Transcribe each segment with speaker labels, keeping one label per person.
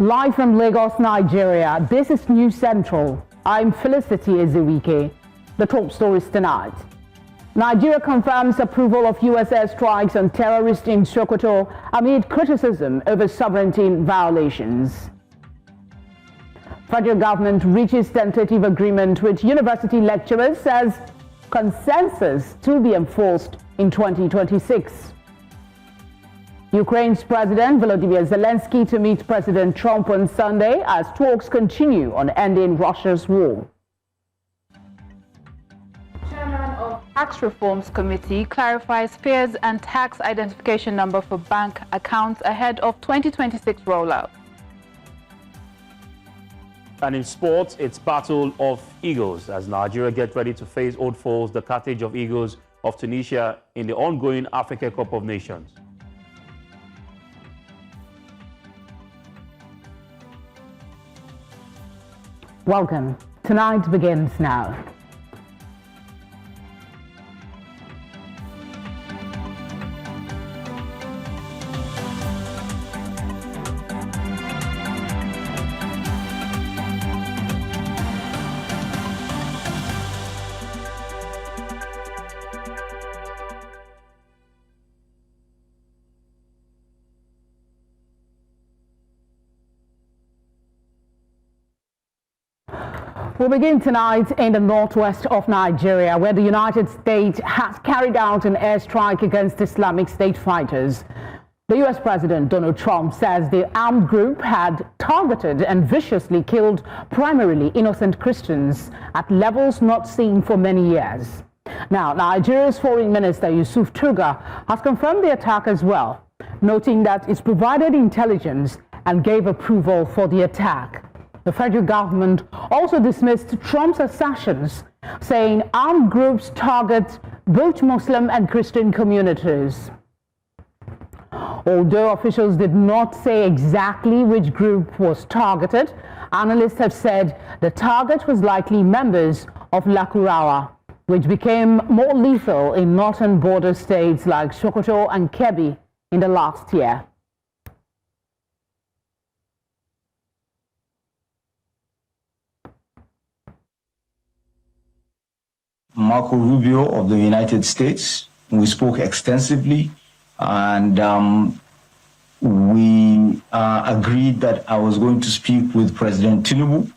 Speaker 1: Live from Lagos, Nigeria, this is News Central. I'm Felicity Ezewiike. The top stories tonight. Nigeria confirms approval of U.S. airstrikes on terrorists in Sokoto amid criticism over sovereignty violations. Federal government reaches tentative agreement with university lecturers as consensus to be enforced in 2026. Ukraine's President Volodymyr Zelensky to meet President Trump on Sunday as talks continue on ending Russia's war. Chairman of Tax Reforms Committee clarifies fears and tax identification number for bank accounts ahead of 2026 rollout.
Speaker 2: And in sports, it's Battle of Eagles as Nigeria get ready to face Old Foes, the Carthage of Eagles of Tunisia in the ongoing Africa Cup of Nations.
Speaker 1: Welcome. Tonight begins now. We'll begin tonight in the northwest of Nigeria, where the United States has carried out an airstrike against Islamic State fighters. The U.S. President Donald Trump says the armed group had targeted and viciously killed primarily innocent Christians at levels not seen for many years. Now, Nigeria's Foreign Minister Yusuf Tuga has confirmed the attack as well, noting that it's provided intelligence and gave approval for the attack. The federal government also dismissed Trump's assertions, saying armed groups target both Muslim and Christian communities. Although officials did not say exactly which group was targeted, analysts have said the target was likely members of Lakurawa, which became more lethal in northern border states like Sokoto and Kebbi in the last year.
Speaker 3: Marco Rubio of the United States. We spoke extensively, and we agreed that I was going to speak with President Tinubu,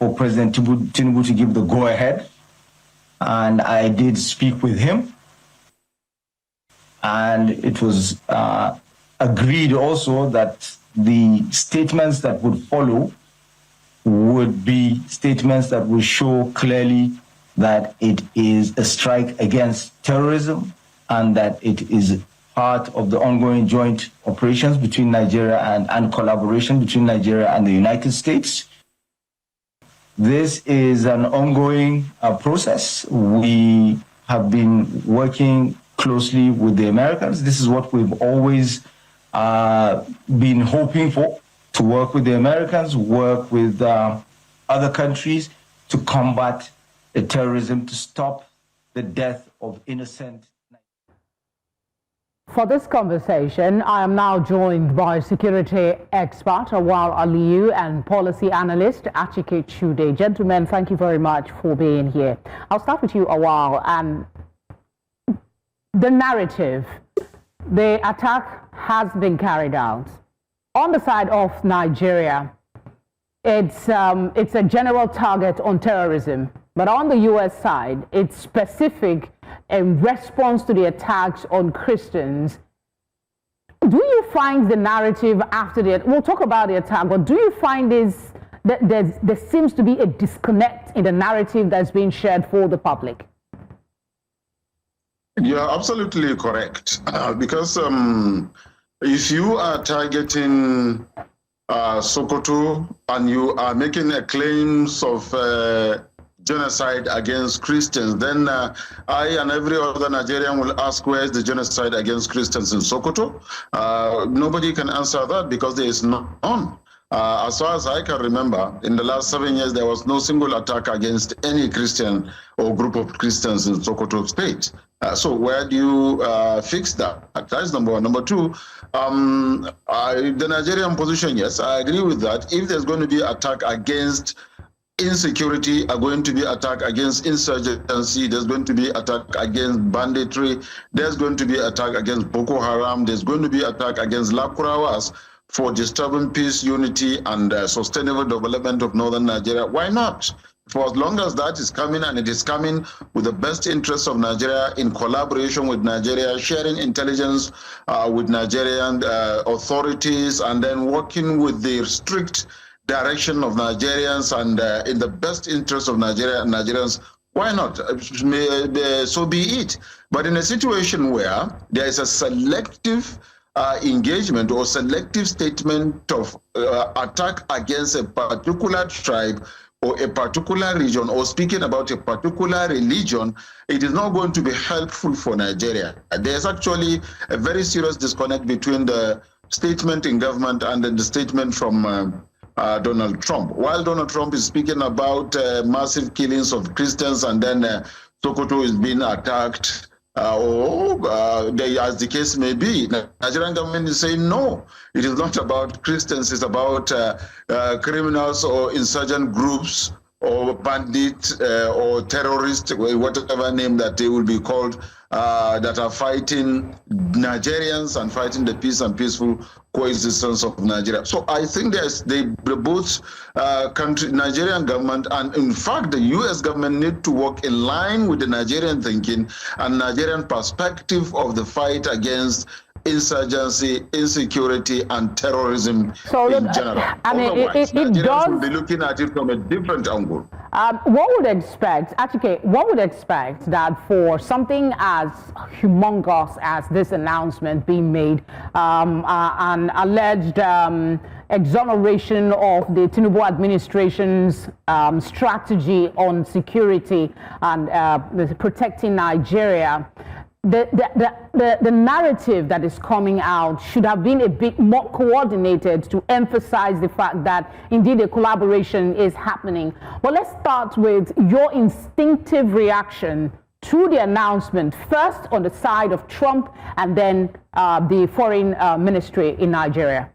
Speaker 3: for President Tinubu to give the go-ahead, and I did speak with him. And it was agreed also that the statements that would follow would be statements that would show clearly that it is a strike against terrorism and that it is part of the ongoing joint operations between Nigeria and collaboration between Nigeria and the United States. This is an ongoing process. We have been working closely with the Americans. This is what we've always been hoping for, to work with the Americans, work with other countries to combat the terrorism, to stop the death of innocent.
Speaker 1: For this conversation, I am now joined by security expert Awal Aliyu and policy analyst Achike Chude. Gentlemen, thank you very much for being here. I'll start with you, Awal, and the narrative. The attack has been carried out. On the side of Nigeria, it's a general target on terrorism. But on the U.S. side, it's specific in response to the attacks on Christians. Do you find the narrative after the, we'll talk about the attack, but do you find that there seems to be a disconnect in the narrative that's being shared for the public?
Speaker 4: You're absolutely correct. Because if you are targeting Sokoto and you are making a claims of genocide against Christians, then I and every other Nigerian will ask, where is the genocide against Christians in Sokoto? Nobody can answer that because there is none. As far as I can remember, in the last 7 years, there was no single attack against any Christian or group of Christians in Sokoto State. So where do you fix that? That's number one. Number two, the Nigerian position, yes, I agree with that. If there's going to be attack against insecurity, are going to be attack against insurgency, there's going to be attack against banditry, there's going to be attack against Boko Haram, there's going to be attack against Lakurawas for disturbing peace, unity, and sustainable development of northern Nigeria. Why not? For as long as that is coming, and it is coming with the best interests of Nigeria in collaboration with Nigeria, sharing intelligence with Nigerian authorities, and then working with the strict direction of Nigerians and in the best interest of Nigeria and Nigerians, why not? So be it. But in a situation where there is a selective engagement or selective statement of attack against a particular tribe or a particular region, or speaking about a particular religion, it is not going to be helpful for Nigeria. There's actually a very serious disconnect between the statement in government and then the statement from Donald Trump. While Donald Trump is speaking about massive killings of Christians, and then Sokoto is being attacked, as the case may be, the Nigerian government is saying no, it is not about Christians, it's about criminals or insurgent groups or bandits or terrorists, whatever name that they will be called, that are fighting Nigerians and fighting the peace and peaceful coexistence of Nigeria. So I think both Nigerian government and in fact the US government need to work in line with the Nigerian thinking and Nigerian perspective of the fight against insurgency, insecurity, and terrorism in general.
Speaker 1: I mean,
Speaker 4: otherwise,
Speaker 1: it does.
Speaker 4: Will be looking at it from a different angle.
Speaker 1: One would expect, that for something as humongous as this announcement being made, an alleged exoneration of the Tinubu administration's strategy on security and protecting Nigeria, the narrative that is coming out should have been a bit more coordinated to emphasize the fact that indeed a collaboration is happening. But let's start with your instinctive reaction to the announcement, first on the side of Trump and then the foreign ministry in Nigeria.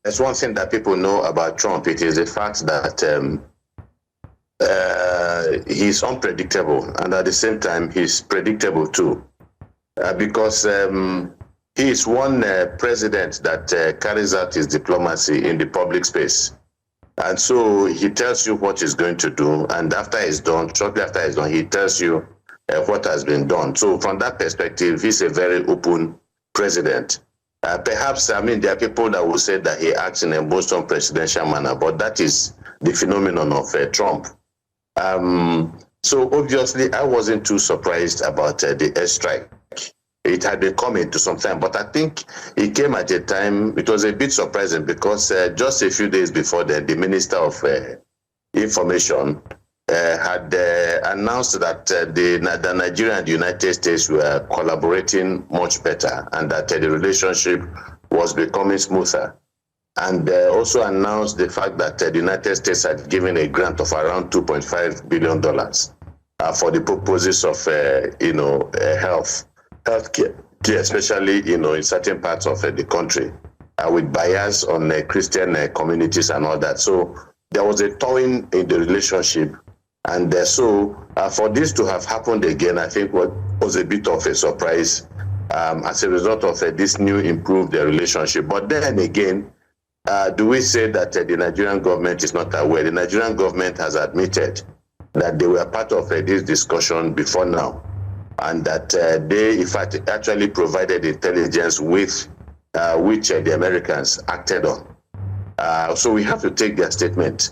Speaker 5: There's one thing that people know about Trump. It is the fact that he's unpredictable, and at the same time, he's predictable too, because he is one president that carries out his diplomacy in the public space. And so he tells you what he's going to do, and after he's done, shortly after he's done, he tells you what has been done. So from that perspective, he's a very open president. Perhaps, I mean, there are people that will say that he acts in a most unpresidential manner, but that is the phenomenon of Trump. So obviously, I wasn't too surprised about the airstrike. It had been coming to some time, but I think it came at a time, it was a bit surprising because just a few days before then, the Minister of Information had announced that the Nigeria and the United States were collaborating much better and that the relationship was becoming smoother. And also announced the fact that the United States had given a grant of around $2.5 billion for the purposes of, healthcare, especially, in certain parts of the country, with bias on Christian communities and all that. So there was a thawing in the relationship. And so for this to have happened again, I think what was a bit of a surprise as a result of this new improved relationship. But then again, do we say that the Nigerian government is not aware? The Nigerian government has admitted that they were part of this discussion before now, and that they, in fact, actually provided intelligence with which the Americans acted on. So we have to take their statement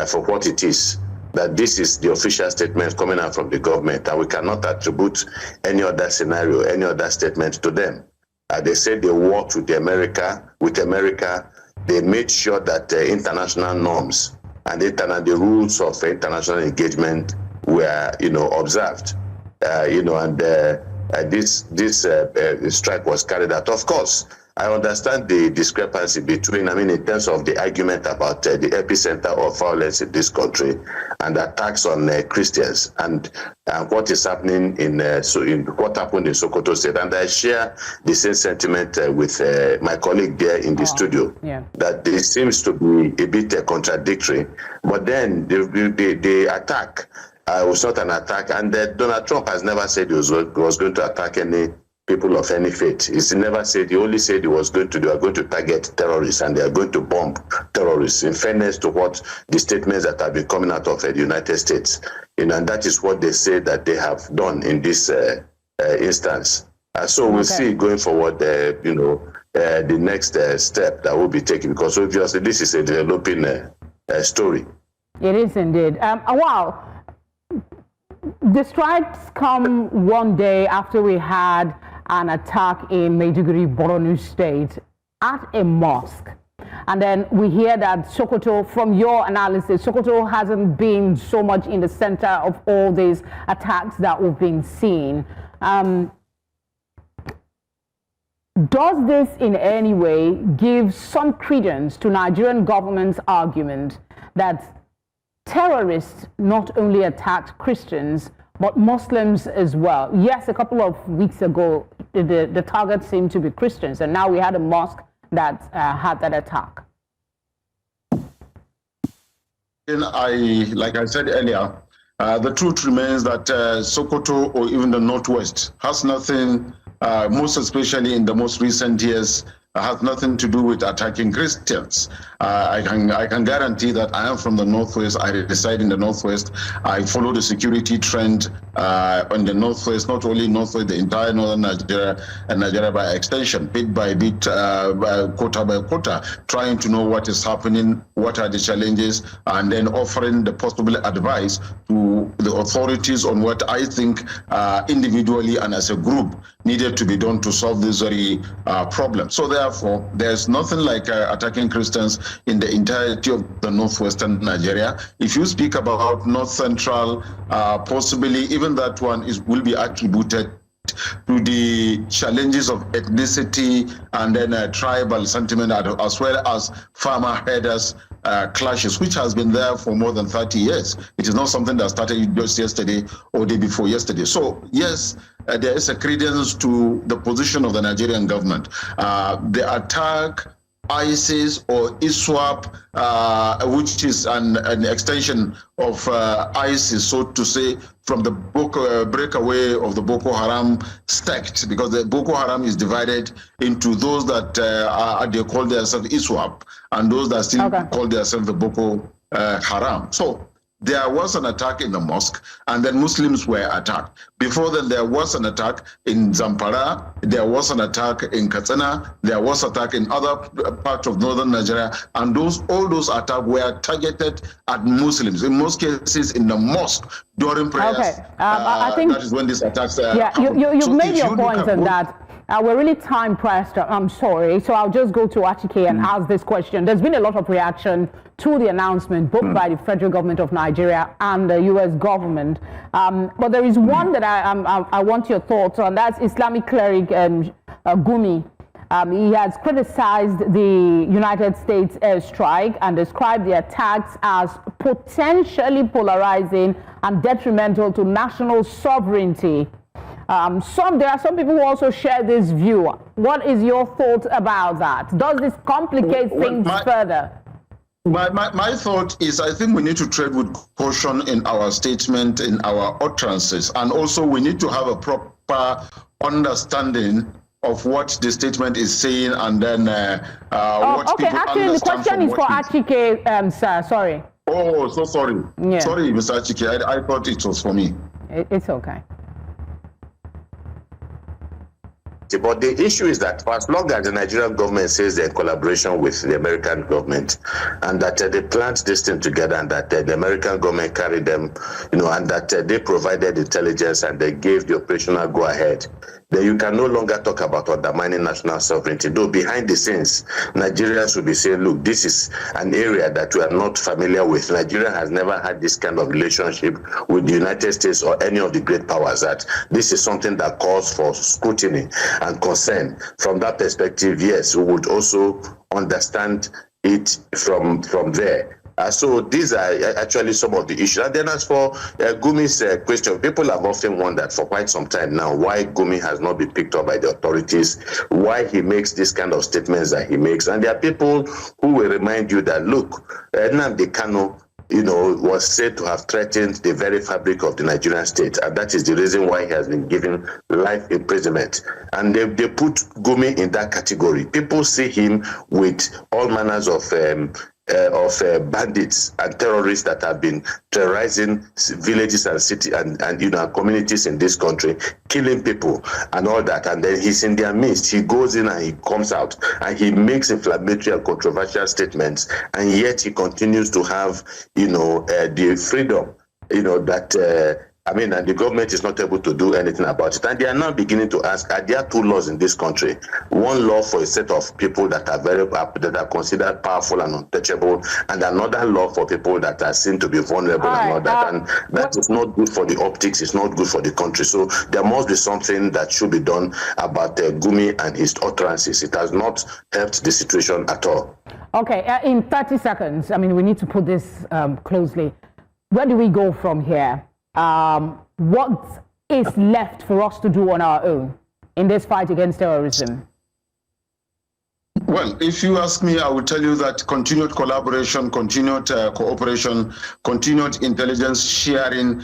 Speaker 5: for what it is, that this is the official statement coming out from the government, and we cannot attribute any other scenario, any other statement to them. They said they worked with America. They made sure that international norms and the rules of international engagement were, observed. This strike was carried out. Of course, I understand the discrepancy between, in terms of the argument about the epicenter of violence in this country and attacks on Christians and what is happening in what happened in Sokoto State. And I share the same sentiment with my colleague there in the studio, that this seems to be a bit contradictory. But then the attack was not an attack, and Donald Trump has never said he was going to attack any people of any faith. He never said. He only said they are going to target terrorists and they are going to bomb terrorists. In fairness to what the statements that have been coming out of the United States, and that is what they say that they have done in this instance. So we'll see going forward. The next step that will be taken, because obviously this is a developing story.
Speaker 1: It is indeed. The strikes come one day after we had an attack in Maiduguri, Borno State, at a mosque. And then we hear that Sokoto, from your analysis, Sokoto hasn't been so much in the center of all these attacks that we've been seeing. Does this in any way give some credence to Nigerian government's argument that terrorists not only attacked Christians, but Muslims as well? Yes, a couple of weeks ago, the target seemed to be Christians, and now we had a mosque that had that attack.
Speaker 4: Like I said earlier, the truth remains that Sokoto or even the Northwest has nothing, most especially in the most recent years, has nothing to do with attacking Christians. I can guarantee that I am from the Northwest. I reside in the Northwest. I follow the security trend on the Northwest, not only Northwest, the entire northern Nigeria and Nigeria by extension, bit by bit, quota by quota, trying to know what is happening, what are the challenges, and then offering the possible advice to the authorities on what I think individually and as a group needed to be done to solve this very problem. So therefore, there's nothing like attacking Christians in the entirety of the northwestern Nigeria. If you speak about North Central, possibly even that one will be attributed to the challenges of ethnicity and then tribal sentiment, as well as farmer herders clashes, which has been there for more than 30 years. It is not something that started just yesterday or day before yesterday. So yes, there is a credence to the position of the Nigerian government. The attack, ISIS or ISWAP, which is an extension of ISIS, so to say, from the breakaway of the Boko Haram sect, because the Boko Haram is divided into those that they call themselves ISWAP and those that still call themselves the Boko Haram. So there was an attack in the mosque, and then Muslims were attacked. Before then, there was an attack in Zamfara, there was an attack in Katsina, there was an attack in other parts of northern Nigeria, and all those attacks were targeted at Muslims, in most cases in the mosque during prayers.
Speaker 1: Okay, I think
Speaker 4: that is when these attacks
Speaker 1: you've made your point on that. We're really time pressed. I'm sorry. So I'll just go to Achike and ask this question. There's been a lot of reaction to the announcement, both by the federal government of Nigeria and the U.S. government. But there is one that I want your thoughts on. That's Islamic cleric Gumi. He has criticized the United States airstrike and described the attacks as potentially polarizing and detrimental to national sovereignty. There are some people who also share this view. What is your thought about that? Does this complicate things further?
Speaker 4: My thought is, I think we need to tread with caution in our statement, in our utterances, and also we need to have a proper understanding of what the statement is saying, and then what people
Speaker 1: actually,
Speaker 4: understand.
Speaker 1: The question is for Achike, sir. Sorry.
Speaker 4: Oh, so sorry.
Speaker 1: Yeah.
Speaker 4: Sorry, Mr. Achike. I thought it was for me.
Speaker 1: It's okay.
Speaker 5: But the issue is that for as long as the Nigerian government says they're in collaboration with the American government, and that they planned this thing together, and that the American government carried them, and that they provided intelligence and they gave the operational go-ahead, then you can no longer talk about undermining national sovereignty. Though behind the scenes, Nigerians will be saying, look, this is an area that we are not familiar with. Nigeria has never had this kind of relationship with the United States or any of the great powers. That this is something that calls for scrutiny and concern. From that perspective, yes, we would also understand it from there. So these are actually some of the issues. And then as for Gumi's question, people have often wondered for quite some time now why Gumi has not been picked up by the authorities, why he makes this kind of statements that he makes. And there are people who will remind you that, look, Nnamdi Kanu, was said to have threatened the very fabric of the Nigerian state. And that is the reason why he has been given life imprisonment. And they put Gumi in that category. People see him with all manners of bandits and terrorists that have been terrorizing villages and cities and communities in this country, killing people and all that. And then he's in their midst. He goes in and he comes out and he makes inflammatory and controversial statements, and yet he continues to have the freedom that and the government is not able to do anything about it. And they are now beginning to ask, are there two laws in this country? One law for a set of people that are considered powerful and untouchable, and another law for people that are seen to be vulnerable and all that. And that is not good for the optics, it's not good for the country. So there must be something that should be done about Gumi and his utterances. It has not helped the situation at all.
Speaker 1: Okay, in 30 seconds, we need to put this closely. Where do we go from here? What is left for us to do on our own in this fight against terrorism?
Speaker 4: Well, if you ask me, I will tell you that continued collaboration, continued cooperation, continued intelligence sharing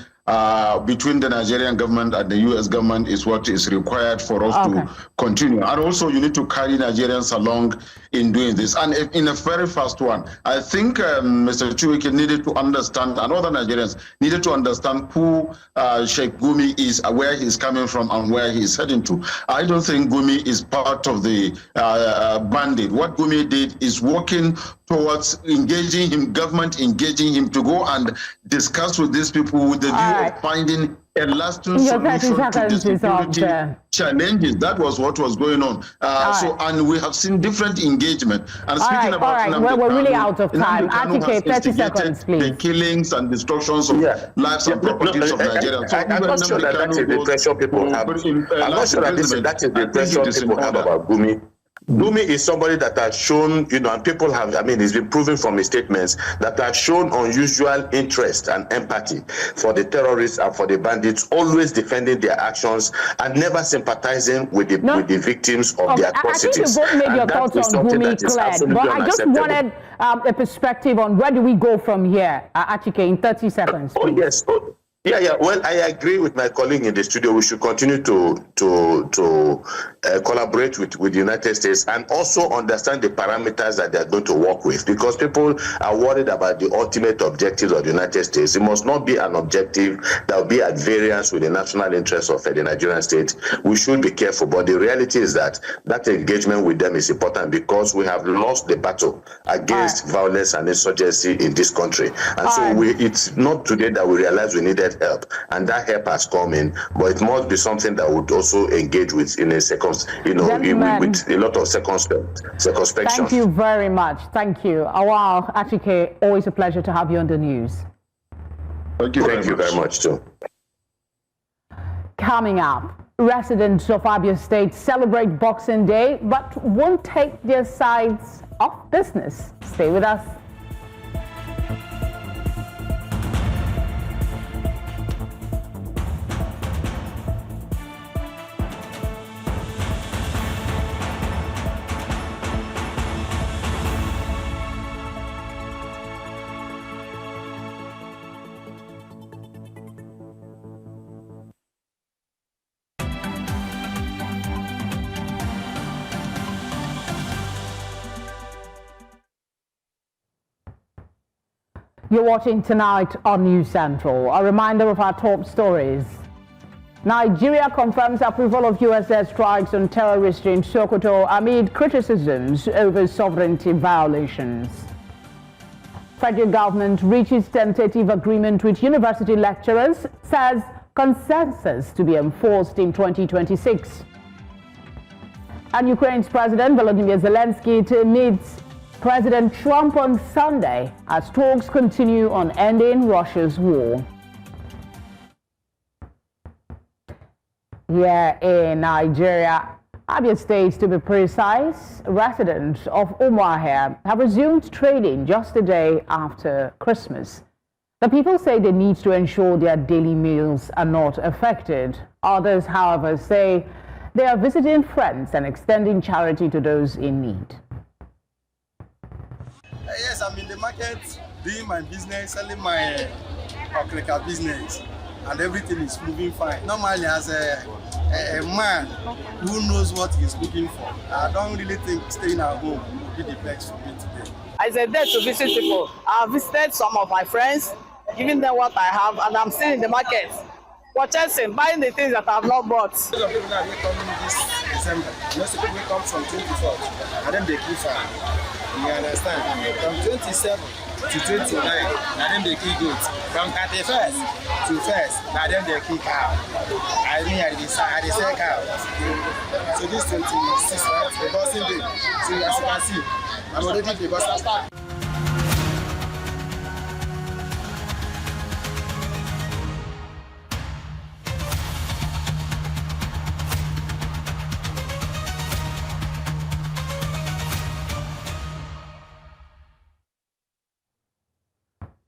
Speaker 4: between the Nigerian government and the U.S. government is what is required for us to continue. And also, you need to carry Nigerians along in doing this. And in a very fast one, I think Mr. Chiwike needed to understand, and other Nigerians needed to understand who Sheikh Gumi is, where he's coming from, and where he's heading to. I don't think Gumi is part of the bandit. What Gumi did is working towards engaging him, government engaging him to go and discuss with these people with the view of finding a lasting solution to the security challenges. That was what was going on. And we have seen different engagement. And speaking about
Speaker 1: we're really out of time. Article 30 seconds, please.
Speaker 4: The killings and destructions of lives and properties of Nigerians.
Speaker 5: I'm not sure that is the impression people have. I'm not sure that that is the impression people have about Gumi. Gumi is somebody that has shown, and people have, it's been proven from his statements that have shown unusual interest and empathy for the terrorists and for the bandits, always defending their actions and never sympathizing with the victims of the atrocities.
Speaker 1: I think you both made your thoughts on Gumi clear, but I just wanted a perspective on where do we go from here, Achike, in 30 seconds. Please.
Speaker 5: Oh, yes. Yeah. Well, I agree with my colleague in the studio. We should continue to collaborate with the United States and also understand the parameters that they're going to work with, because people are worried about the ultimate objectives of the United States. It must not be an objective that will be at variance with the national interests of the Nigerian state. We should be careful, but the reality is that engagement with them is important because we have lost the battle against violence and insurgency in this country. And so it's not today that we realize we needed help, and that help has come in, but it must be something that would also engage with in a with a lot of circumspection.
Speaker 1: Thank you very much. Thank you. Awal Achike, always a pleasure to have you on the news.
Speaker 4: Thank you very much
Speaker 5: too.
Speaker 1: Coming up, residents of Abia State celebrate Boxing Day, but won't take their sides off business. Stay with us. You're watching tonight on News Central. A reminder of our top stories. Nigeria confirms approval of U.S. airstrikes on terrorists in Sokoto amid criticisms over sovereignty violations. Federal government reaches tentative agreement with university lecturers, says consensus to be enforced in 2026. And Ukraine's President Volodymyr Zelensky to meet President Trump on Sunday as talks continue on ending Russia's war. Here in Nigeria, Abia State to be precise, residents of Umuahia have resumed trading just a day after Christmas. The people say they need to ensure their daily meals are not affected. Others, however, say they are visiting friends and extending charity to those in need.
Speaker 6: Yes, I'm in the market doing my business, selling my okrika business, and everything is moving fine. Normally, as a man who knows what he's looking for, I don't really think staying at home will be the best for me today.
Speaker 7: I said there to visit people. I visited some of my friends, giving them what I have, and I'm still in the market purchasing, buying the things that I have not bought.
Speaker 6: Most of the people that will come this December, most of the people will come from 24th, and then they keep fire. You understand? From 27 to 29, and then they kill goats. From 31st to 1st, and then they kill cow. I mean, I sell cow. So this 26, right? The bossing day. So as you can see, I'm already the boss.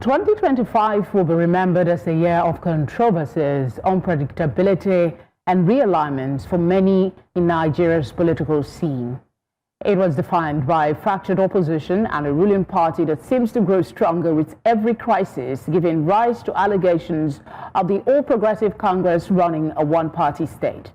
Speaker 1: 2025 will be remembered as a year of controversies, unpredictability, and realignments for many in Nigeria's political scene. It was defined by fractured opposition and a ruling party that seems to grow stronger with every crisis, giving rise to allegations of the All Progressive Congress running a one-party state.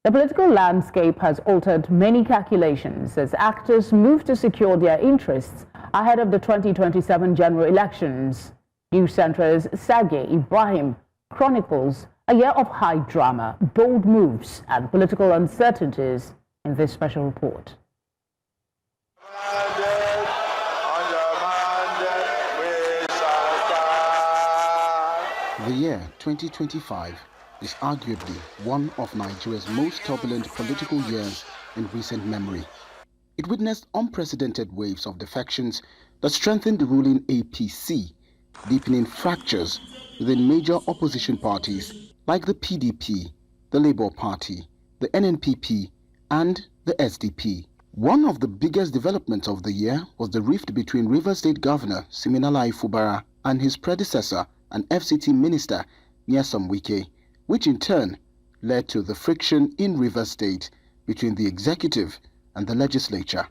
Speaker 1: The political landscape has altered many calculations as actors move to secure their interests ahead of the 2027 general elections. News Centre's Sage Ibrahim chronicles a year of high drama, bold moves, and political uncertainties in this special report.
Speaker 8: The year 2025 is arguably one of Nigeria's most turbulent political years in recent memory. It witnessed unprecedented waves of defections that strengthened the ruling APC, deepening fractures within major opposition parties like the PDP, the Labour Party, the NNPP, and the SDP. One of the biggest developments of the year was the rift between Rivers State Governor Siminalayi Fubara and his predecessor and FCT Minister Nyesom Wike, which in turn led to the friction in Rivers State between the executive and the legislature.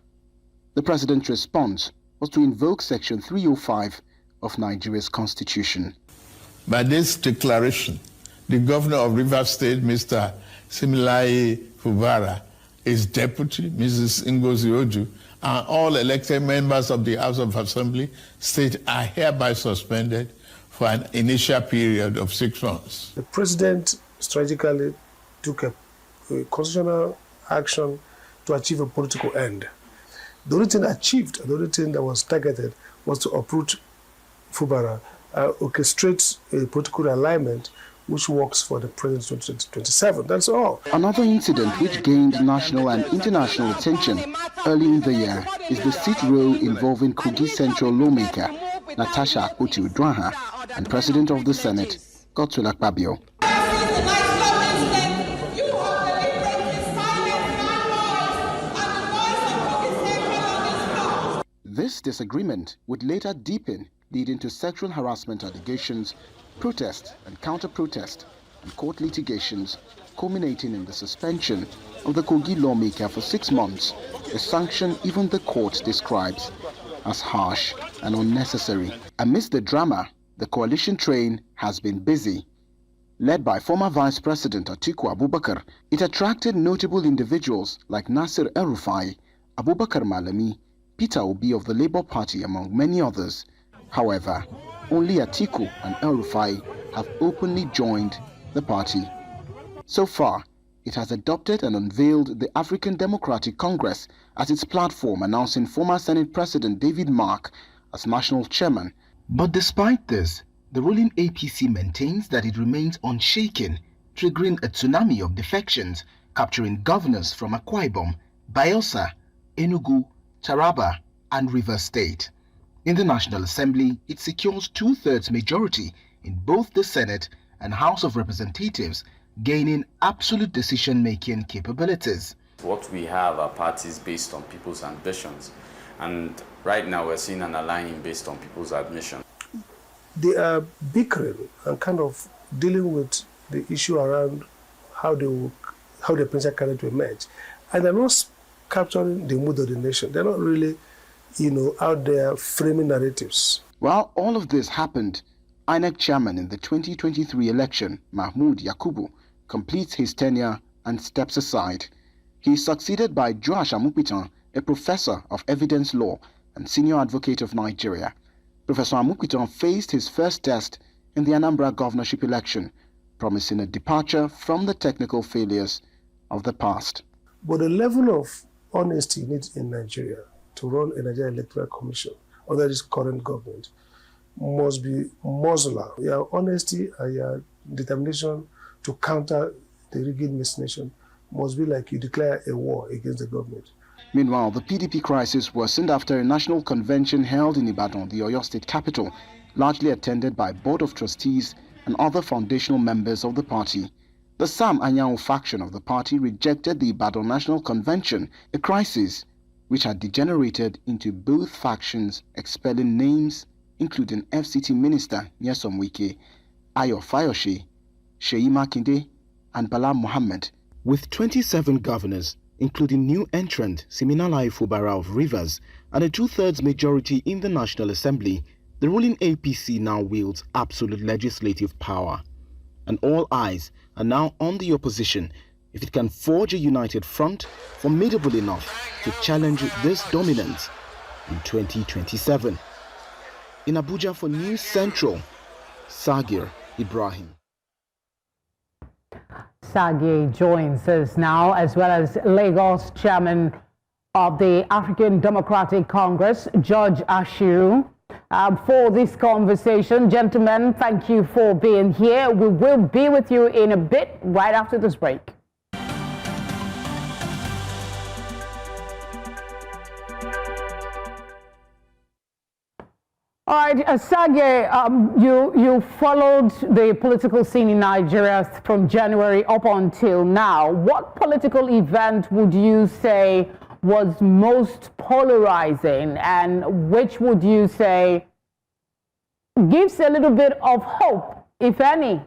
Speaker 8: The president's response was to invoke Section 305 of Nigeria's constitution.
Speaker 9: By this declaration, the governor of Rivers State, Mr. Siminalayi Fubara, his deputy, Mrs. Ngozi Oju, and all elected members of the House of Assembly State are hereby suspended for an initial period of 6 months.
Speaker 10: The president strategically took a constitutional action to achieve a political end. The only thing achieved, the only thing that was targeted was to uproot Fubara, orchestrate a political alignment which works for the president 2027. That's all.
Speaker 8: Another incident which gained national and international attention early in the year is the seat row involving Kogi Central lawmaker Natasha Akpoti-Uduaghan and President of the Senate, Godswill Akpabio. This disagreement would later deepen, leading to sexual harassment allegations, protest and counter-protest, and court litigations, culminating in the suspension of the Kogi lawmaker for 6 months, a sanction even the court describes as harsh and unnecessary. Amidst the drama, the coalition train has been busy. Led by former Vice President Atiku Abubakar, it attracted notable individuals like Nasir El-Rufai, Abubakar Malami, Peter Obi of the Labour Party, among many others. However, only Atiku and El-Rufai have openly joined the party. So far, it has adopted and unveiled the African Democratic Congress as its platform, announcing former Senate President David Mark as national chairman. But despite this, the ruling APC maintains that it remains unshaken, triggering a tsunami of defections, capturing governors from Akwa Ibom, Bayelsa, Enugu, Taraba, and Rivers State. In the National Assembly, it secures 2/3 majority in both the Senate and House of Representatives, gaining absolute decision-making capabilities.
Speaker 11: What we have are parties based on people's ambitions, and right now we're seeing an aligning based on people's admission.
Speaker 10: They are bickering and kind of dealing with the issue around how the presidential candidate will emerge, and they're not capturing the mood of the nation. They're not really, out there framing narratives.
Speaker 8: While all of this happened, INEC chairman in the 2023 election, Mahmoud Yakubu, completes his tenure and steps aside. He is succeeded by Joash Amupitan, a professor of evidence law and senior advocate of Nigeria. Professor Amupitan faced his first test in the Anambra governorship election, promising a departure from the technical failures of the past.
Speaker 10: But the level of honesty needed in Nigeria to run a Nigerian Electoral Commission under this current government must be muscular. Your honesty and your determination to counter the rigged machination must be like you declare a war against the government.
Speaker 8: Meanwhile, the PDP crisis worsened after a national convention held in Ibadan, the Oyo State capital, largely attended by Board of Trustees and other foundational members of the party. The Sam Anyanwu faction of the party rejected the Ibadan National Convention, a crisis which had degenerated into both factions expelling names including FCT Minister Nyesom Wike, Ayo Fayoshe, Sheyi Makinde, and Bala Mohammed. With 27 governors, including new entrant Siminalayi Fubara of Rivers, and a 2/3 majority in the National Assembly, the ruling APC now wields absolute legislative power. And all eyes are now on the opposition if it can forge a united front formidable enough to challenge this dominance in 2027. In Abuja for News Central, Sagir Ibrahim.
Speaker 1: Sagir joins us now, as well as Lagos Chairman of the African Democratic Congress, George ASUU, for this conversation. Gentlemen, thank you for being here. We will be with you in a bit, right after this break. All right, Sagir, you followed the political scene in Nigeria from January up until now. What political event would you say was most polarizing, and which would you say gives a little bit of hope, if any?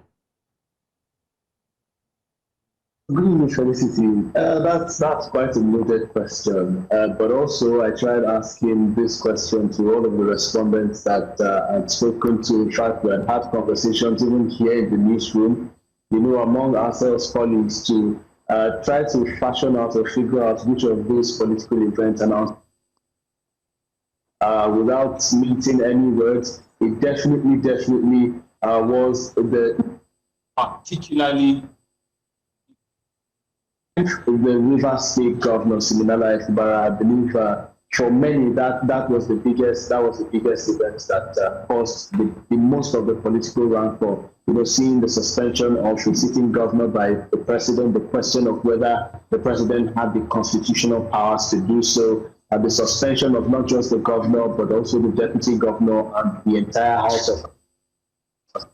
Speaker 12: Good evening, Felicity. That's quite a loaded question, but also I tried asking this question to all of the respondents that I'd spoken to. In fact, we had conversations even here in the newsroom, among ourselves colleagues, to try to fashion out or figure out which of those political events announced. Without minting any words, it definitely was the particularly the Rivers State Governor Siminalayi Fubara. I believe for many that was the biggest event that caused the most of the political rancor. Seeing the suspension of the sitting governor by the president, the question of whether the president had the constitutional powers to do so, the suspension of not just the governor but also the deputy governor and the entire house of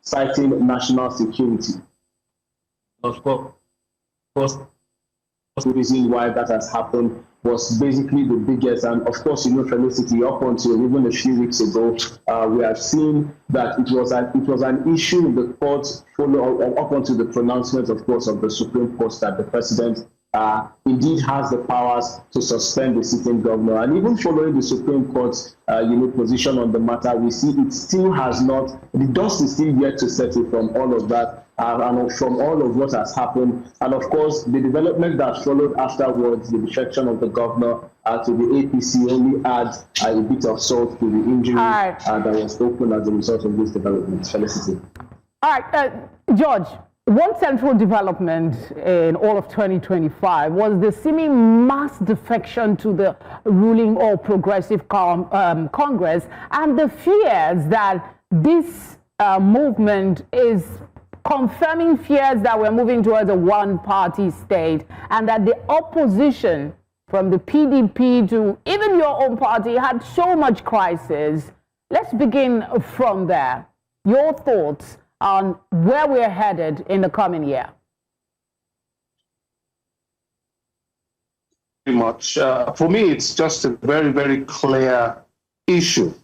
Speaker 12: citing national security. Of course, the reason why that has happened was basically the biggest, and of course, Felicity, up until even a few weeks ago, we have seen that it was an issue in the courts up until the pronouncement, of course, of the Supreme Court that the president indeed has the powers to suspend the sitting governor. And even following the Supreme Court's position on the matter, we see it still has not, the dust is still yet to settle from all of that. And from all of what has happened, and of course, the development that followed afterwards, the defection of the governor to the APC only adds a bit of salt to the injury that was opened as a result of this development. Felicity.
Speaker 1: All right, George, one central development in all of 2025 was the seeming mass defection to the ruling or progressive Congress, and the fears that this movement is confirming fears that we're moving towards a one-party state, and that the opposition from the PDP to even your own party had so much crisis. Let's begin from there. Your thoughts on where we're headed in the coming year.
Speaker 13: Very much. For me, it's just a very, very clear issue.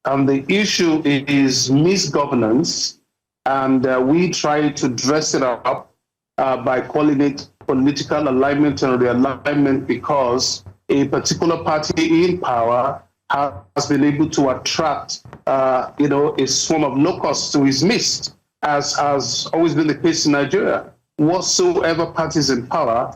Speaker 13: And the issue is misgovernance, and we try to dress it up by calling it political alignment and realignment because a particular party in power has been able to attract, a swarm of locusts to his midst, as has always been the case in Nigeria. Whatsoever parties in power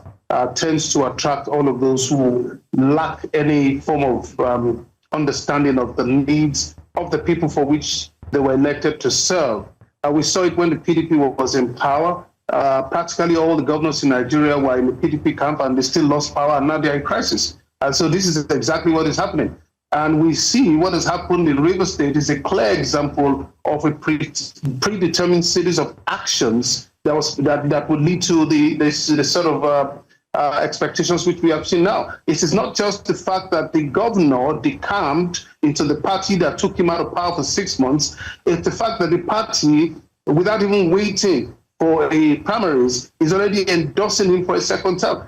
Speaker 13: tends to attract all of those who lack any form of understanding of the needs of the people for which they were elected to serve. We saw it when the PDP was in power. Practically all the governors in Nigeria were in the PDP camp and they still lost power, and now they're in crisis. And so this is exactly what is happening. And we see what has happened in Rivers State is a clear example of a predetermined series of actions that would lead to the sort of expectations which we have seen now. It is not just the fact that the governor decamped into the party that took him out of power for 6 months. It's the fact that the party, without even waiting for a primaries, is already endorsing him for a second term.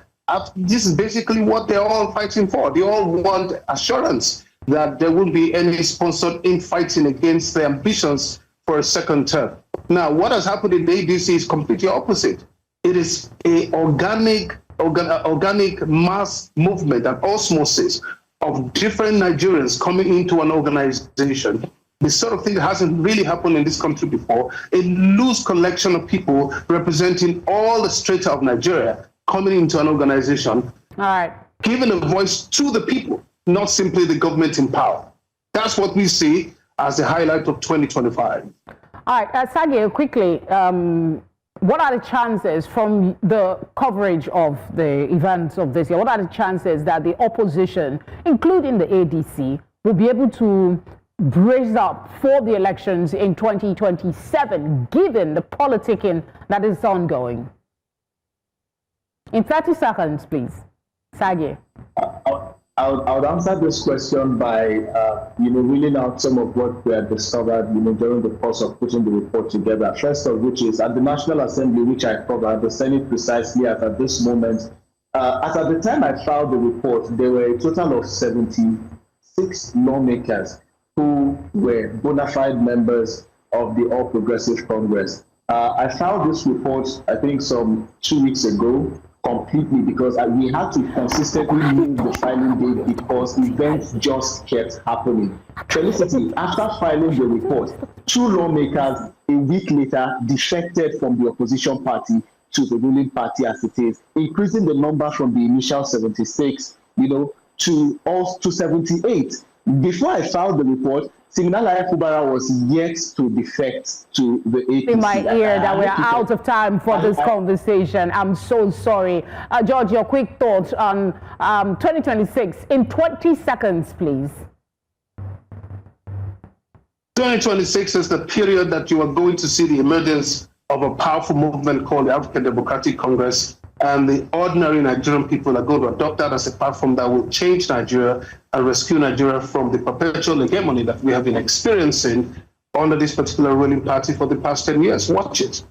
Speaker 13: This is basically what they're all fighting for. They all want assurance that there won't be any sponsored infighting against their ambitions for a second term. Now, what has happened in the ADC is completely opposite. It is an organic mass movement and osmosis of different Nigerians coming into an organization. This sort of thing hasn't really happened in this country before. A loose collection of people representing all the strata of Nigeria coming into an organization,
Speaker 1: all right,
Speaker 13: giving a voice to the people, not simply the government in power. That's what we see as the highlight of 2025.
Speaker 1: All right, Sagi, quickly, what are the chances from the coverage of the events of this year? What are the chances that the opposition, including the ADC, will be able to brace up for the elections in 2027, given the politicking that is ongoing? In 30 seconds, please. Sagi.
Speaker 12: I would answer this question by, reeling out some of what we had discovered, during the course of putting the report together. First of which is at the National Assembly, which I covered, the Senate precisely at this moment. As at the time I filed the report, there were a total of 76 lawmakers who were bona fide members of the All Progressive Congress. I filed this report, I think, some 2 weeks ago, completely because we had to consistently move the filing date because events just kept happening. Felicity, after filing the report, 2 lawmakers a week later defected from the opposition party to the ruling party as it is, increasing the number from the initial 76, to 78. Before I filed the report, Siminalayi Fubara was yet to defect to the APC.
Speaker 1: In my ear that we're out of time for this conversation. I'm so sorry. George, your quick thoughts on 2026 in 20 seconds, please.
Speaker 13: 2026 is the period that you are going to see the emergence of a powerful movement called the African Democratic Congress, and the ordinary Nigerian people are going to adopt that as a platform that will change Nigeria and rescue Nigeria from the perpetual hegemony that we have been experiencing under this particular ruling party for the past 10 years. Watch it.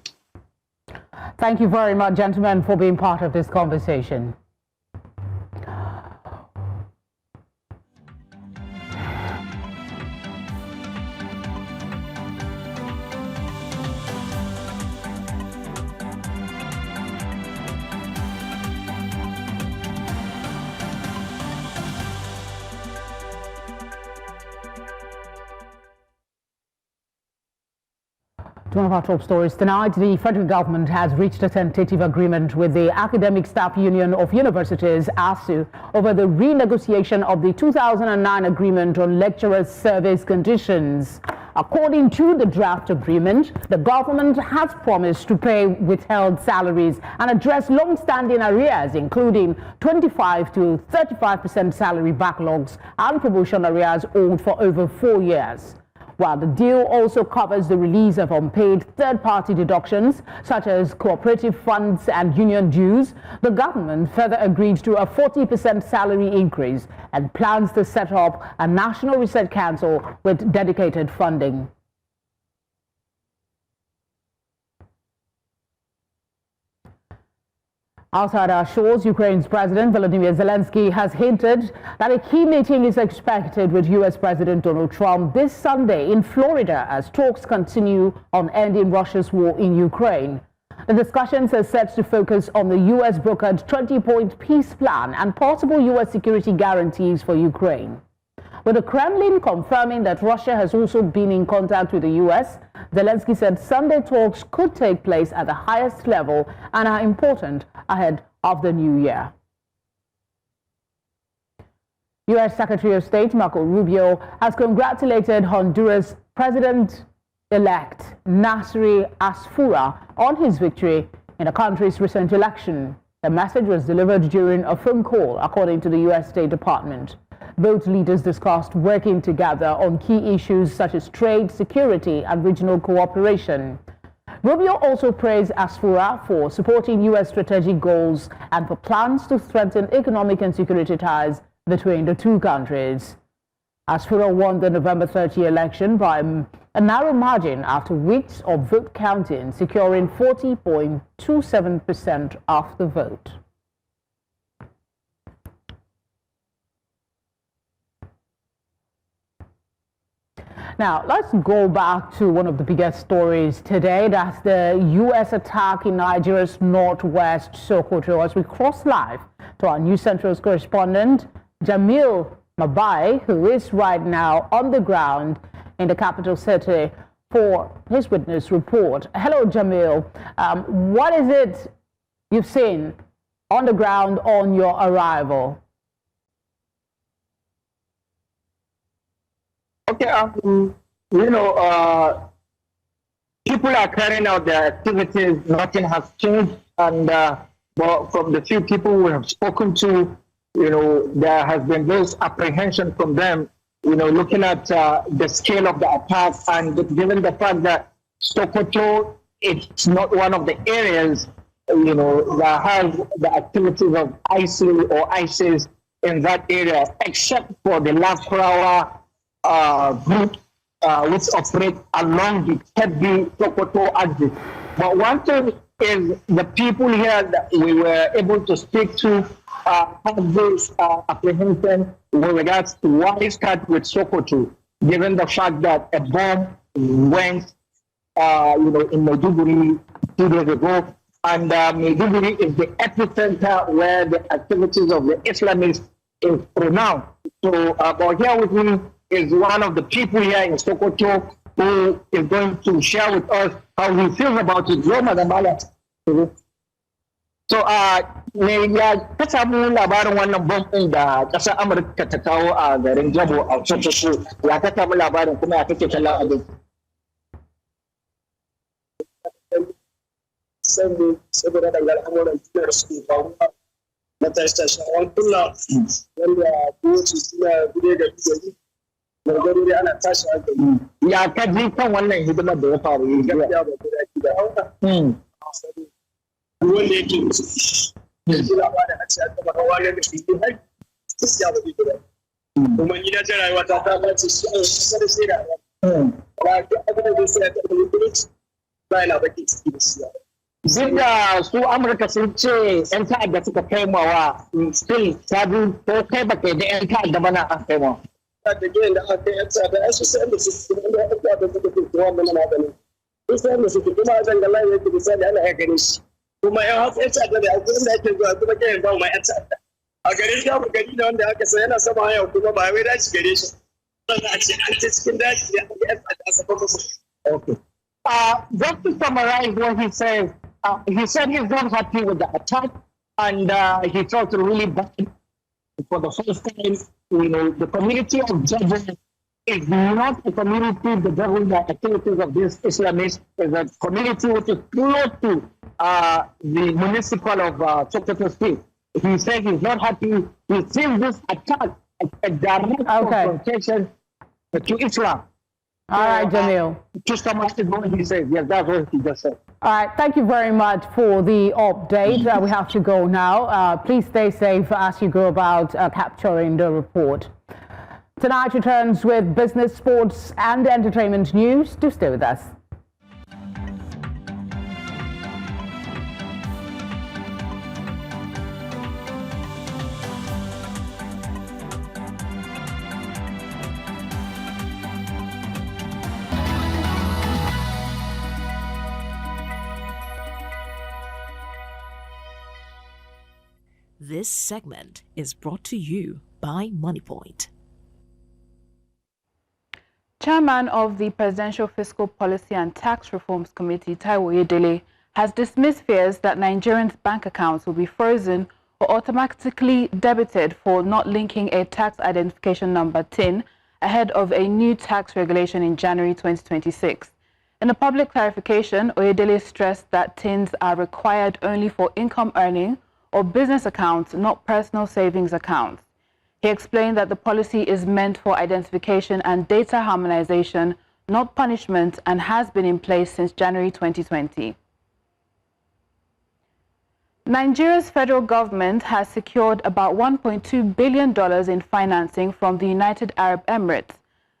Speaker 1: Thank you very much, gentlemen, for being part of this conversation. One of our top stories tonight, the federal government has reached a tentative agreement with the Academic Staff Union of Universities, ASUU, over the renegotiation of the 2009 agreement on lecturer service conditions. According to the draft agreement, the government has promised to pay withheld salaries and address long-standing arrears, including 25 to 35% salary backlogs and promotion arrears owed for over 4 years. While the deal also covers the release of unpaid third-party deductions, such as cooperative funds and union dues, the government further agreed to a 40% salary increase and plans to set up a National Research Council with dedicated funding. Outside our shores, Ukraine's President Volodymyr Zelensky has hinted that a key meeting is expected with U.S. President Donald Trump this Sunday in Florida as talks continue on ending Russia's war in Ukraine. The discussions are set to focus on the U.S. brokered 20-point peace plan and possible U.S. security guarantees for Ukraine. With the Kremlin confirming that Russia has also been in contact with the U.S., Zelensky said Sunday talks could take place at the highest level and are important ahead of the new year. U.S. Secretary of State Marco Rubio has congratulated Honduras President-elect Nasri Asfura on his victory in the country's recent election. The message was delivered during a phone call, according to the U.S. State Department. Both leaders discussed working together on key issues such as trade, security, and regional cooperation. Rubio also praised Asfura for supporting U.S. strategic goals and for plans to strengthen economic and security ties between the two countries. Asfura won the November 30 election by a narrow margin after weeks of vote counting, securing 40.27% of the vote. Now, let's go back to one of the biggest stories today. That's the U.S. attack in Nigeria's northwest Sokoto. As we cross live to our News Central's correspondent, Jamil Mabai, who is right now on the ground in the capital city for his witness report. Hello, Jamil. What is it you've seen on the ground on your arrival?
Speaker 14: Okay, people are carrying out their activities. Nothing has changed, and but from the few people we have spoken to, there has been this apprehension from them. Looking at the scale of the attack, and given the fact that Sokoto, it's not one of the areas, that has the activities of ISIL or ISIS in that area, except for the last hour group which operate along the Kebbi Sokoto axis. But one thing is the people here that we were able to speak to have this apprehension with regards to why it started with Sokoto, given the fact that a bomb went in Maiduguri 2 days ago, and Maiduguri is the epicenter where the activities of the Islamists is pronounced. So, but here with me is one of the people here in Sokoto who is going to share with us how he feels about it. So, me ya ta samu labarin wannan bombin da ƙasar Amurka ta kawo a garin Jabo a Sokoto, ya ta samu labarin kuma ya kake kallon abin.
Speaker 15: Saboda da al'amuran duniyar su faruwa na tashi hankula wanda kowace suna gude da gudu gargaro dai ana tashi hankali.
Speaker 14: Ya ka ji kan wannan hidimar da ya faru yi gaskiya ba ku da da hauna.
Speaker 15: Wanda yake musu yanzu labarin a ce an taɓa hawa na da shi har gaskiya ba zai gida. Kuma ni na ta rayuwa ta bace shi a kusa da shi rayuwa. Ba duk abin da sai ya taɓa mutunci ba yana baki ciki da shi.
Speaker 14: Duk da su Amurka sun ce 'yan ta'adda suka kai mawa still sabu ko kai ba kai da 'yan ta'adda bana an kai mawa.
Speaker 15: Da gehen da aka yi 'yan ta'adda ya su sai da su da 'yan ta'adda suka fi kuma mana magani. Duk sai da su kuma a zangala yake misali ana ya gani shi. Kuma 'yan hausa 'yan ta'adda da akwai inda ake zuwa kuma gehen ba ma 'yan ta'adda. A garin Jamu gari da wanda aka sai yana sama hanyar kuma ba wai daji gare shi. Sannan a ce an ce cikin daji ne aka yi 'yan ta'adda a sabon musu.
Speaker 14: Okay. Just to summarize what he says, he said he's not happy with the attack, and he felt really bad. For the first time, the community of judges is not a community that governs the activities of these Islamists. It's a community which is close to the municipal of Sokoto State. He said he's not happy. He sees this attack as a direct confrontation to Islam.
Speaker 1: All right, Jamil.
Speaker 14: Just how much he said. Yes, that's what he just said.
Speaker 1: All right, thank you very much for the update. We have to go now. Please stay safe as you go about capturing the report. Tonight returns with business, sports, and entertainment news. Do stay with us.
Speaker 16: This segment is brought to you by MoneyPoint.
Speaker 17: Chairman of the Presidential Fiscal Policy and Tax Reforms Committee, Taiwo Oyedele, has dismissed fears that Nigerians' bank accounts will be frozen or automatically debited for not linking a tax identification number TIN ahead of a new tax regulation in January 2026. In a public clarification, Oyedele stressed that TINs are required only for income earning or business accounts, not personal savings accounts. He explained that the policy is meant for identification and data harmonization, not punishment, and has been in place since January 2020. Nigeria's federal government has secured about $1.2 billion in financing from the United Arab Emirates.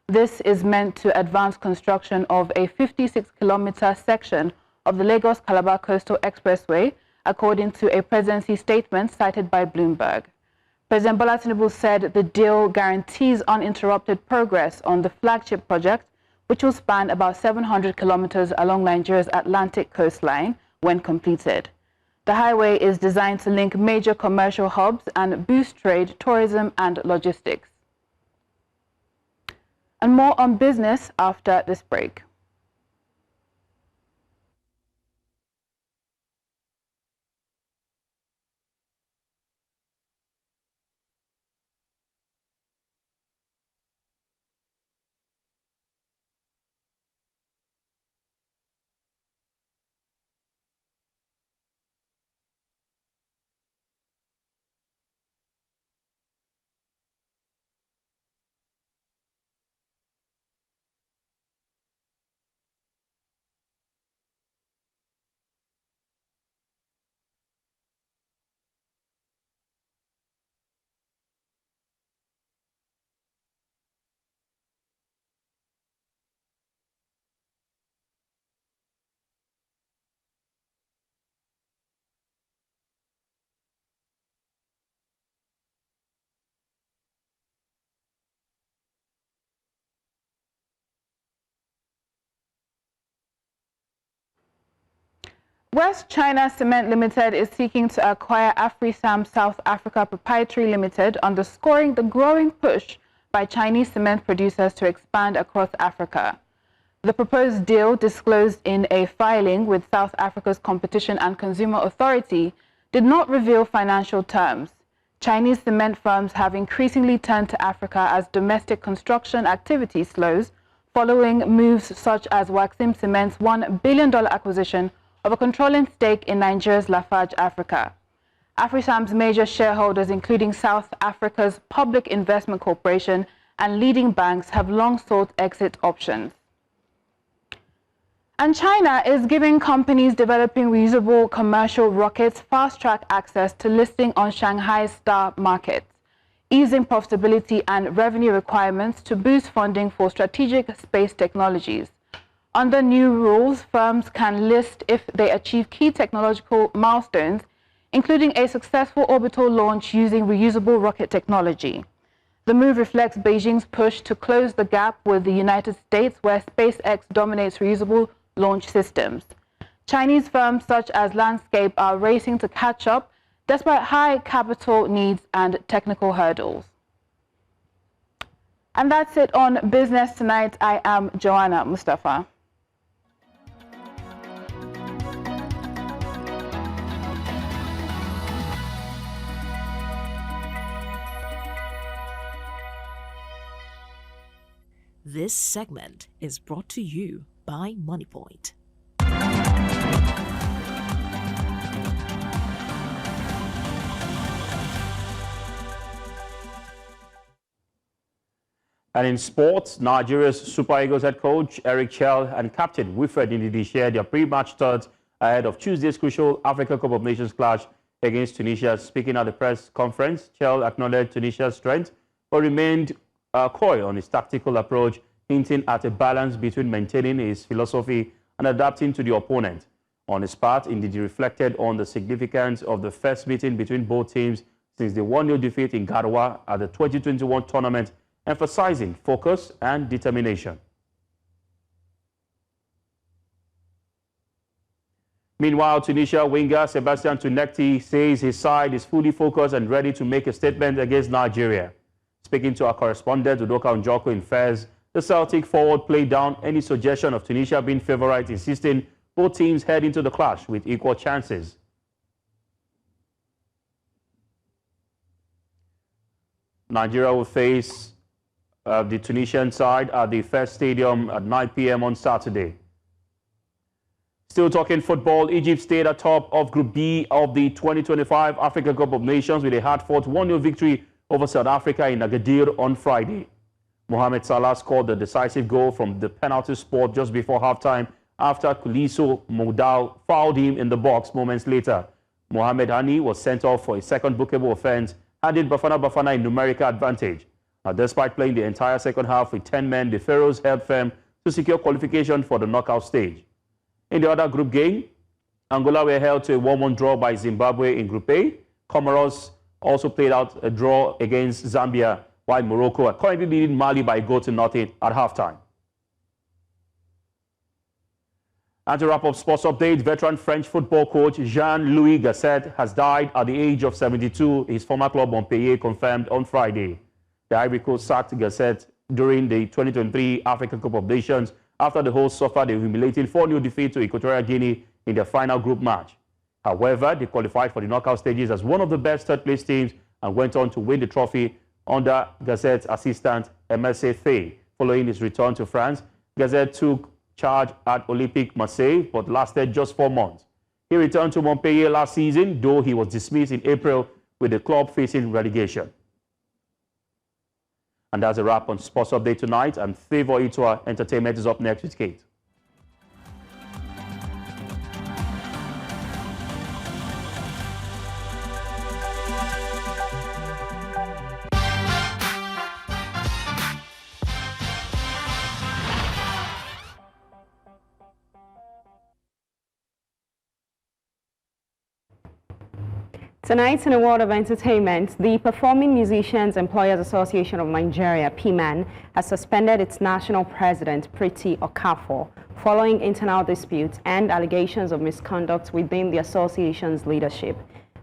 Speaker 17: This is meant to advance construction of a 56-kilometer section of the Lagos-Calabar Coastal Expressway, according to a presidency statement cited by Bloomberg. President Bola Tinubu said the deal guarantees uninterrupted progress on the flagship project, which will span about 700 kilometers along Nigeria's Atlantic coastline when completed. The highway is designed to link major commercial hubs and boost trade, tourism, and logistics. And more on business after this break. West China Cement Limited is seeking to acquire AfriSam South Africa Proprietary Limited, underscoring the growing push by Chinese cement producers to expand across Africa. The proposed deal, disclosed in a filing with South Africa's Competition and Consumer Authority, did not reveal financial terms. Chinese cement firms have increasingly turned to Africa as domestic construction activity slows, following moves such as Waxim Cement's $1 billion acquisition of a controlling stake in Nigeria's Lafarge Africa. AfriSam's major shareholders, including South Africa's Public Investment Corporation and leading banks, have long sought exit options. And China is giving companies developing reusable commercial rockets fast-track access to listing on Shanghai's star markets, easing profitability and revenue requirements to boost funding for strategic space technologies. Under new rules, firms can list if they achieve key technological milestones, including a successful orbital launch using reusable rocket technology. The move reflects Beijing's push to close the gap with the United States, where SpaceX dominates reusable launch systems. Chinese firms such as Landscape are racing to catch up despite high capital needs and technical hurdles. And that's it on Business Tonight. I am Joanna Mustafa.
Speaker 16: This segment is brought to you by MoneyPoint.
Speaker 2: And in sports, Nigeria's Super Eagles head coach Eric Chell and captain Wilfred Ndidi shared their pre-match thoughts ahead of Tuesday's crucial Africa Cup of Nations clash against Tunisia. Speaking at the press conference, Chell acknowledged Tunisia's strength but remained coy on his tactical approach, hinting at a balance between maintaining his philosophy and adapting to the opponent. On his part, Ndidi reflected on the significance of the first meeting between both teams since the 1-0 defeat in Garoua at the 2021 tournament, emphasizing focus and determination. Meanwhile, Tunisia winger Sebastian Tunekti says his side is fully focused and ready to make a statement against Nigeria. Speaking to our correspondent Udoka Njoko in Fez, the Celtic forward played down any suggestion of Tunisia being favourite, insisting both teams head into the clash with equal chances. Nigeria will face the Tunisian side at the Fez Stadium at 9 p.m. on Saturday. Still talking football, Egypt stayed atop of Group B of the 2025 Africa Cup of Nations with a hard-fought 1-0 victory over South Africa in Agadir on Friday. Mohamed Salah scored the decisive goal from the penalty spot just before halftime after Kuliso Moudal fouled him in the box moments later. Mohamed Hani was sent off for a second bookable offence, handed Bafana Bafana a numerical advantage. Now, despite playing the entire second half with 10 men, the Pharaohs held firm to secure qualification for the knockout stage. In the other group game, Angola were held to a 1-1 draw by Zimbabwe in Group A. Comoros also played out a draw against Zambia, while Morocco are currently leading Mali by a goal to nothing at halftime. And to wrap up sports update, veteran French football coach Jean-Louis Gasset has died at the age of 72. His former club Montpellier confirmed on Friday. The Ivory Coast sacked Gasset during the 2023 African Cup of Nations after the hosts suffered a humiliating 4-0 defeat to Equatorial Guinea in their final group match. However, they qualified for the knockout stages as one of the best third-place teams and went on to win the trophy under Gasset's assistant MSA Faye. Following his return to France, Gasset took charge at Olympique Marseille but lasted just 4 months. He returned to Montpellier last season, though he was dismissed in April with the club facing relegation. And that's a wrap on Sports Update tonight. And Favor Itwa Entertainment is up next with Kate.
Speaker 18: Tonight, in the world of entertainment, the Performing Musicians Employers Association of Nigeria, PMAN, has suspended its national president, Priti Okafor, following internal disputes and allegations of misconduct within the association's leadership.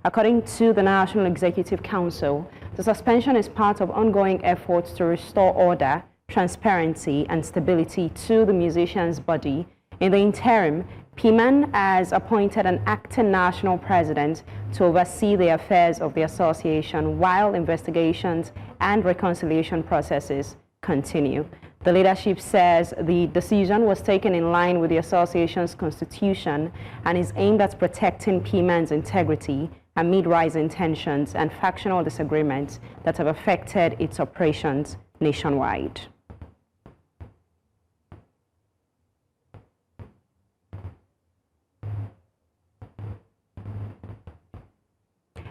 Speaker 18: According to the National Executive Council, the suspension is part of ongoing efforts to restore order, transparency, and stability to the musicians' body. In the interim, PMAN has appointed an acting national president to oversee the affairs of the association while investigations and reconciliation processes continue. The leadership says the decision was taken in line with the association's constitution and is aimed at protecting PMAN's integrity amid rising tensions and factional disagreements that have affected its operations nationwide.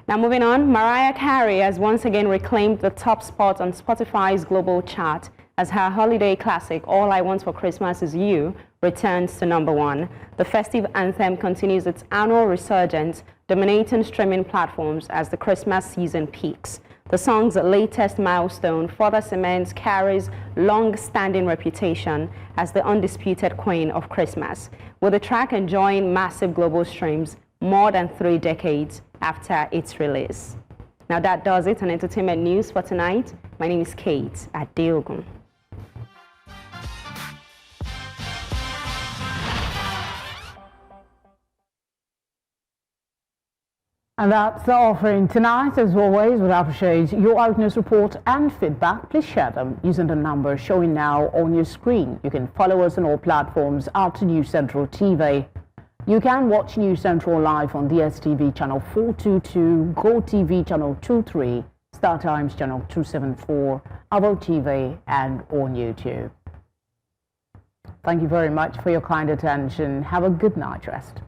Speaker 18: Now moving on, Mariah Carey has once again reclaimed the top spot on Spotify's global chart as her holiday classic, All I Want for Christmas Is You, returns to #1. The festive anthem continues its annual resurgence, dominating streaming platforms as the Christmas season peaks. The song's latest milestone further cements Carey's long-standing reputation as the undisputed queen of Christmas, with the track enjoying massive global streams more than 3 decades after its release. Now that does it on entertainment news for tonight. My name is Kate Adeogun.
Speaker 1: And that's the offering tonight. As always, we appreciate your eyewitness report and feedback. Please share them using the number showing now on your screen. You can follow us on all platforms at News Central TV. You can watch News Central live on DSTV channel 422, GoTV channel 23, Star Times Channel 274, Avo TV, and on YouTube. Thank you very much for your kind attention. Have a good night rest.